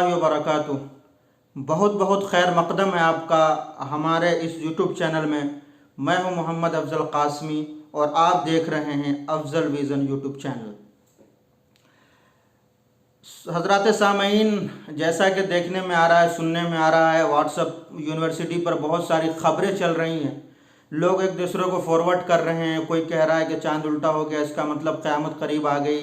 रहमतुल्लाहि व बरकातुहू। बहुत बहुत खैर मकदम है आपका हमारे इस यूट्यूब चैनल में। मैं हूं मोहम्मद अफजल कासमी और आप देख रहे हैं अफजल विज़न यूट्यूब चैनल। हज़रात सामीन, जैसा कि देखने में आ रहा है, सुनने में आ रहा है, व्हाट्सएप यूनिवर्सिटी पर बहुत सारी ख़बरें चल रही हैं। लोग एक दूसरे को फॉरवर्ड कर रहे हैं। कोई कह रहा है कि चांद उल्टा हो गया, इसका मतलब क़यामत करीब आ गई।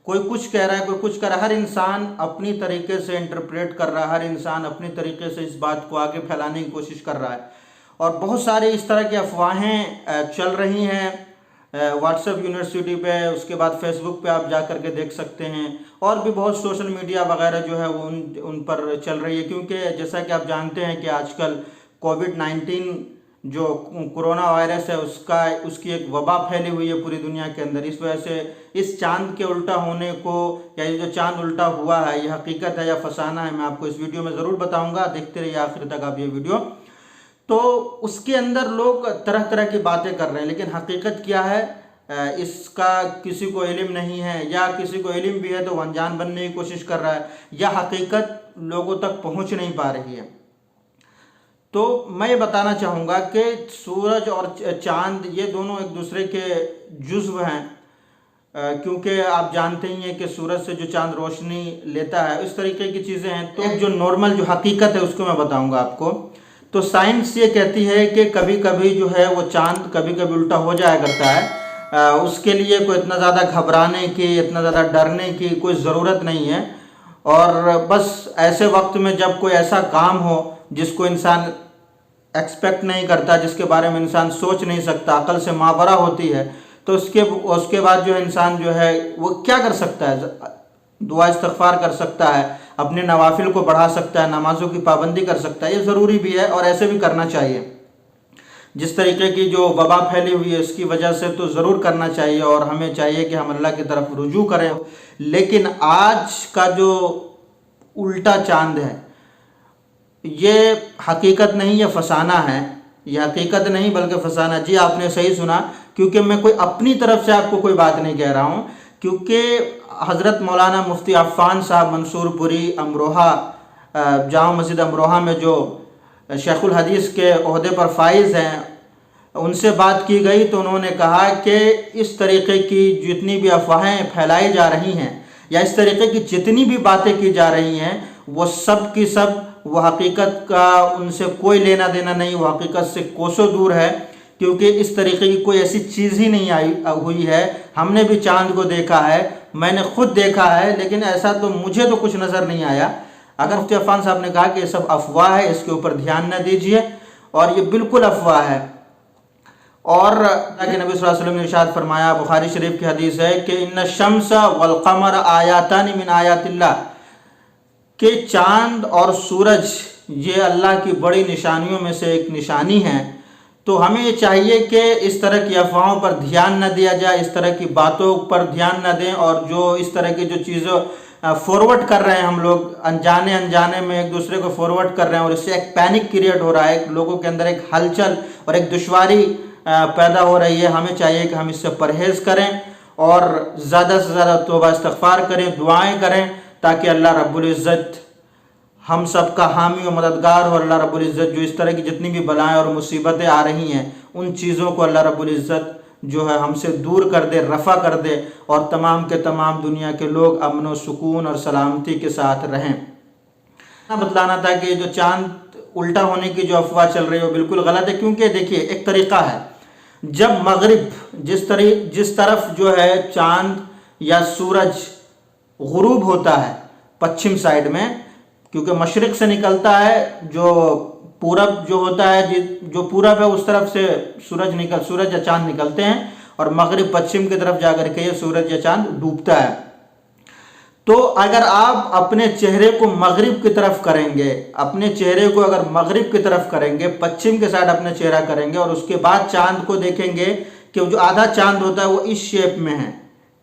कोई कुछ कह रहा है, कोई कुछ कह रहा है। हर इंसान अपनी तरीके से इंटरप्रेट कर रहा है, हर इंसान अपनी तरीके से इस बात को आगे फैलाने की कोशिश कर रहा है। और बहुत सारी इस तरह की अफवाहें चल रही हैं व्हाट्सएप यूनिवर्सिटी पे, उसके बाद फेसबुक पे आप जा कर के देख सकते हैं। और भी बहुत सोशल मीडिया वगैरह जो है वो उन पर चल रही है, क्योंकि जैसा कि आप जानते हैं कि आजकल कोविड-19 जो कोरोना वायरस है उसकी एक वबा फैली हुई है पूरी दुनिया के अंदर। इस वजह से इस चांद के उल्टा होने को, या ये जो चांद उल्टा हुआ है, ये हकीकत है या फसाना है, मैं आपको इस वीडियो में ज़रूर बताऊंगा। देखते रहिए आखिर तक आप ये वीडियो। तो उसके अंदर लोग तरह तरह की बातें कर रहे हैं, लेकिन हकीकत क्या है इसका किसी को इल्म नहीं है, या किसी को इल्म भी है तो वो अनजान बनने की कोशिश कर रहा है, या हकीकत लोगों तक पहुंच नहीं पा रही है। तो मैं ये बताना चाहूँगा कि सूरज और चांद ये दोनों एक दूसरे के जुज़्व हैं, क्योंकि आप जानते ही हैं कि सूरज से जो चांद रोशनी लेता है, इस तरीके की चीज़ें हैं। तो जो नॉर्मल जो हकीकत है उसको मैं बताऊँगा आपको। तो साइंस ये कहती है कि कभी कभी जो है वो चांद कभी कभी उल्टा हो जाया करता है। उसके लिए कोई इतना ज़्यादा घबराने की, इतना ज़्यादा डरने की कोई ज़रूरत नहीं है। और बस ऐसे वक्त में जब कोई ऐसा काम हो जिसको इंसान एक्सपेक्ट नहीं करता, जिसके बारे में इंसान सोच नहीं सकता, अकल से मावरा होती है, तो उसके बाद जो है इंसान जो है वो क्या कर सकता है? दुआ इस्तग़फ़ार कर सकता है, अपने नवाफिल को बढ़ा सकता है, नमाज़ों की पाबंदी कर सकता है। ये ज़रूरी भी है और ऐसे भी करना चाहिए। जिस तरीके की जो वबा फैली हुई है इसकी वजह से तो ज़रूर करना चाहिए, और हमें चाहिए कि हम अल्लाह की तरफ रुजू करें। लेकिन आज का जो उल्टा चांद है ये हकीकत नहीं, ये फसाना है। ये हकीकत नहीं बल्कि फसाना। जी आपने सही सुना, क्योंकि मैं कोई अपनी तरफ से आपको कोई बात नहीं कह रहा हूँ, क्योंकि हज़रत मौलाना मुफ्ती अफ़ान साहब मंसूरपुरी अमरोहा, जामा मस्जिद अमरोहा में जो शेखुल हदीस के ओहदे पर फाइज़ हैं, उनसे बात की गई तो उन्होंने कहा कि इस तरीके की जितनी भी अफवाहें फैलाई जा रही हैं, या इस तरीके की जितनी भी बातें की जा रही हैं, वो सब की सब वो हकीकत का उनसे कोई लेना देना नहीं, वो हकीकत से कोसों दूर है। क्योंकि इस तरीके की कोई ऐसी चीज़ ही नहीं आई हुई है। हमने भी चांद को देखा है, मैंने खुद देखा है, लेकिन ऐसा तो मुझे तो कुछ नज़र नहीं आया। अगर मुफ्ती अफ़ान साहब ने कहा कि ये सब अफवाह है, इसके ऊपर ध्यान न दीजिए, और ये बिल्कुल अफवाह है। और नबी सल्लल्लाहु अलैहि वसल्लम ने इरशाद फरमाया, बुखारी शरीफ की हदीस है कि इन्ना शम्स वल क़मर आयातानि मिन आयातिल्लाह, कि चांद और सूरज ये अल्लाह की बड़ी निशानियों में से एक निशानी है। तो हमें ये चाहिए कि इस तरह की अफवाहों पर ध्यान न दिया जाए, इस तरह की बातों पर ध्यान न दें, और जो इस तरह की जो चीज़ों फॉरवर्ड कर रहे हैं हम लोग अनजाने में एक दूसरे को फॉरवर्ड कर रहे हैं, और इससे एक पैनिक क्रिएट हो रहा है, लोगों के अंदर एक हलचल और एक दुश्वारी पैदा हो रही है। हमें चाहिए कि हम इससे परहेज़ करें और ज़्यादा से ज़्यादा तौबा इस्तग़फ़ार करें, दुआएँ करें, ताकि अल्लाह रब्बुल इज़्ज़त हम सब का हामी और मददगार हो। अल्लाह रब्बुल इज़्ज़त जो इस तरह की जितनी भी बलाएँ और मुसीबतें आ रही हैं, उन चीज़ों को अल्लाह रब्बुल इज़्ज़त जो है हमसे दूर कर दे, रफ़ा कर दे, और तमाम के तमाम दुनिया के लोग अमन व सुकून और सलामती के साथ रहें। बतलाना था कि जो चांद उल्टा होने की जो अफवाह चल रही है वो बिल्कुल गलत है। क्योंकि देखिए, एक तरीक़ा है, जब मगरिब जिस तरफ जो है चांद या सूरज गुरूब होता है पश्चिम साइड में, क्योंकि मशरिक़ से निकलता है, जो पूरब जो होता है, जो पूरब है उस तरफ से सूरज या चांद निकलते हैं, और मगरिब पश्चिम की तरफ जाकर के ये सूरज या चांद डूबता है। तो अगर आप अपने चेहरे को मगरिब की तरफ करेंगे, अपने चेहरे को अगर मगरिब की तरफ करेंगे, पश्चिम के साइड अपना चेहरा करेंगे, और उसके बाद चांद को देखेंगे कि जो आधा चांद होता है वो इस शेप में है,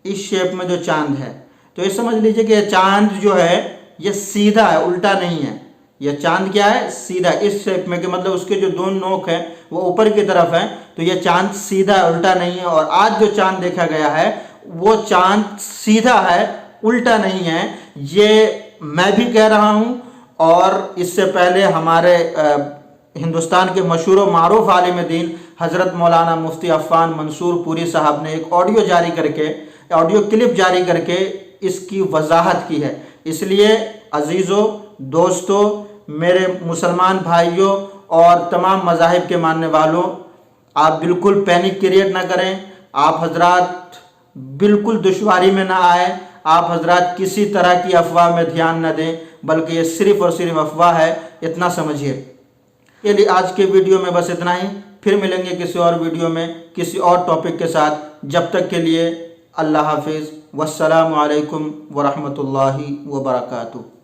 इस शेप में जो चांद है, तो ये समझ लीजिए कि चांद जो है ये सीधा है, उल्टा नहीं है। यह चांद क्या है? सीधा, इस शेप में, कि मतलब उसके जो दोनों नोक हैं वो ऊपर की तरफ है, तो यह चांद सीधा है, उल्टा नहीं है। और आज जो चांद देखा गया है वो चांद सीधा है, उल्टा नहीं है। ये मैं भी कह रहा हूँ और इससे पहले हमारे हिंदुस्तान के मशहूर व मारूफ आलिम दीन हज़रत मौलाना मुफ्ती अफ़ान मंसूर पुरी साहब ने एक ऑडियो क्लिप जारी करके इसकी वजाहत की है। इसलिए अजीज़ों, दोस्तों, मेरे मुसलमान भाइयों और तमाम मज़ाहिब के मानने वालों, आप बिल्कुल पैनिक क्रिएट ना करें। आप हजरात बिल्कुल दुश्वारी में ना आए। आप हजरात किसी तरह की अफवाह में ध्यान न दें, बल्कि ये सिर्फ़ और सिर्फ अफवाह है, इतना समझिए। के लिए आज के वीडियो में बस इतना ही। फिर मिलेंगे किसी और वीडियो में किसी और टॉपिक के साथ। जब तक के लिए अल्लाह हाफिज़। वस्सलामु अलैकुम वरहमतुल्लाहि वबरकातुहू।